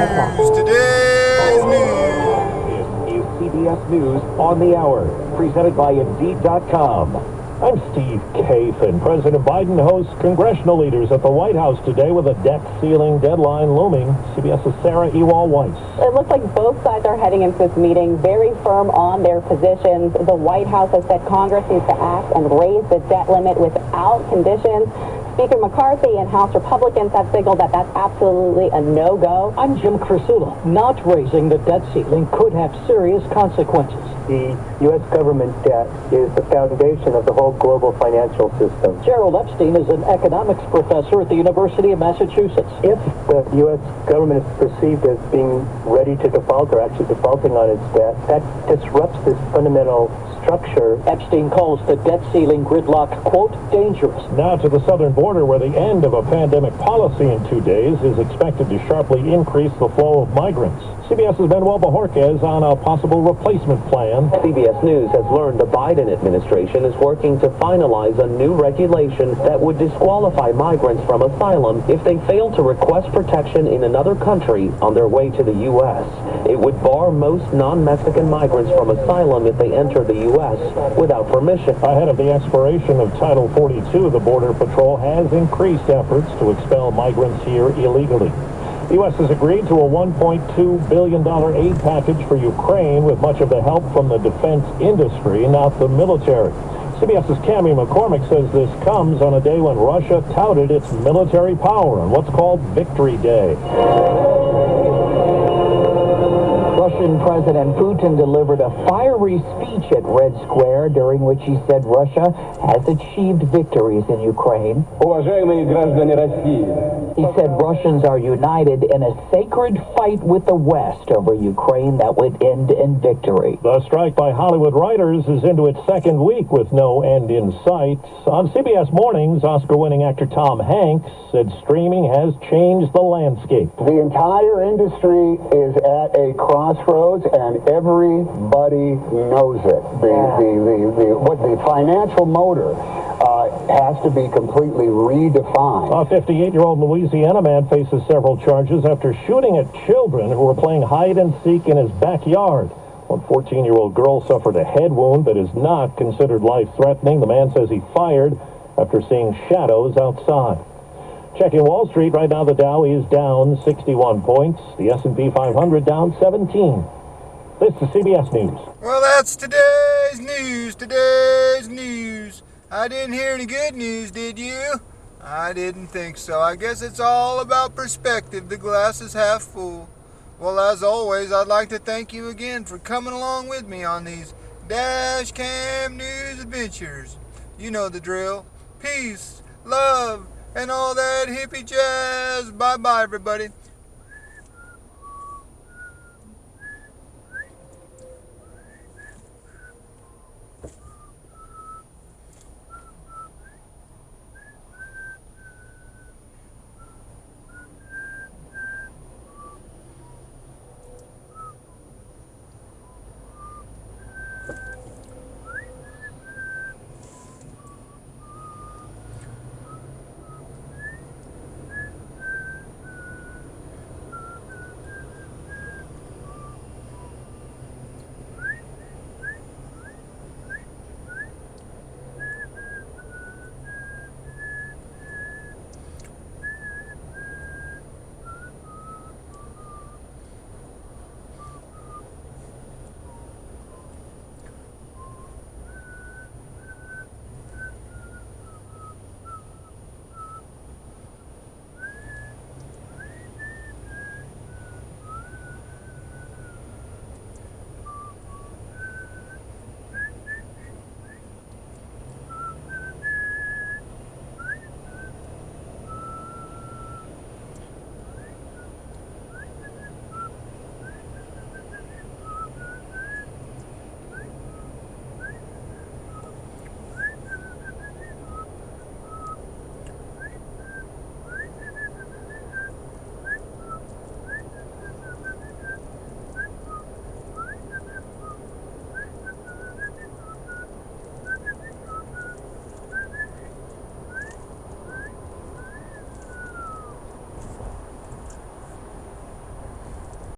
Today's news. This is CBS News on the Hour, presented by Indeed.com. I'm Steve Kathan. President Biden hosts congressional leaders at the White House today with a debt ceiling deadline looming. CBS's Sarah Ewald-Weiss. It looks like both sides are heading into this meeting very firm on their positions. The White House has said Congress needs to act and raise the debt limit without conditions. Speaker McCarthy and House Republicans have signaled that that's absolutely a no-go. I'm Jim Crisula. Not raising the debt ceiling could have serious consequences. The U.S. government debt is the foundation of the whole global financial system. Gerald Epstein is an economics professor at the University of Massachusetts. If the U.S. government is perceived as being ready to default or actually defaulting on its debt, that disrupts this fundamental structure. Epstein calls the debt ceiling gridlock, quote, dangerous. Now to the southern border, where the end of a pandemic policy in 2 days is expected to sharply increase the flow of migrants. CBS's Manuel Bojorquez on a possible replacement plan. CBS News has learned the Biden administration is working to finalize a new regulation that would disqualify migrants from asylum if they fail to request protection in another country on their way to the U.S. It would bar most non-Mexican migrants from asylum if they enter the U.S. without permission. Ahead of the expiration of Title 42, the Border Patrol has increased efforts to expel migrants here illegally. The U.S. has agreed to a $1.2 billion aid package for Ukraine, with much of the help from the defense industry, not the military. CBS's Cammie McCormick says this comes on a day when Russia touted its military power on what's called Victory Day. Russian President Putin delivered a fiery speech at Red Square, during which he said Russia has achieved victories in Ukraine. He said Russians are united in a sacred fight with the West over Ukraine that would end in victory. The strike by Hollywood writers is into its second week with no end in sight. On CBS Mornings, Oscar-winning actor Tom Hanks said streaming has changed the landscape. The entire industry is at a crossroads, and everybody knows it. The financial motor has to be completely redefined. A 58-year-old Louisiana man faces several charges after shooting at children who were playing hide and seek in his backyard. One 14-year-old girl suffered a head wound that is not considered life-threatening. The man says he fired after seeing shadows outside. Checking Wall Street right now, the Dow is down 61 points. The S&P 500 down 17. This is CBS News. Well, that's today's news. Today's news. I didn't hear any good news, did you? I didn't think so. I guess it's all about perspective. The glass is half full. Well, as always, I'd like to thank you again for coming along with me on these Dash Cam News adventures. You know the drill. Peace, love, and all that hippie jazz. Bye-bye, everybody.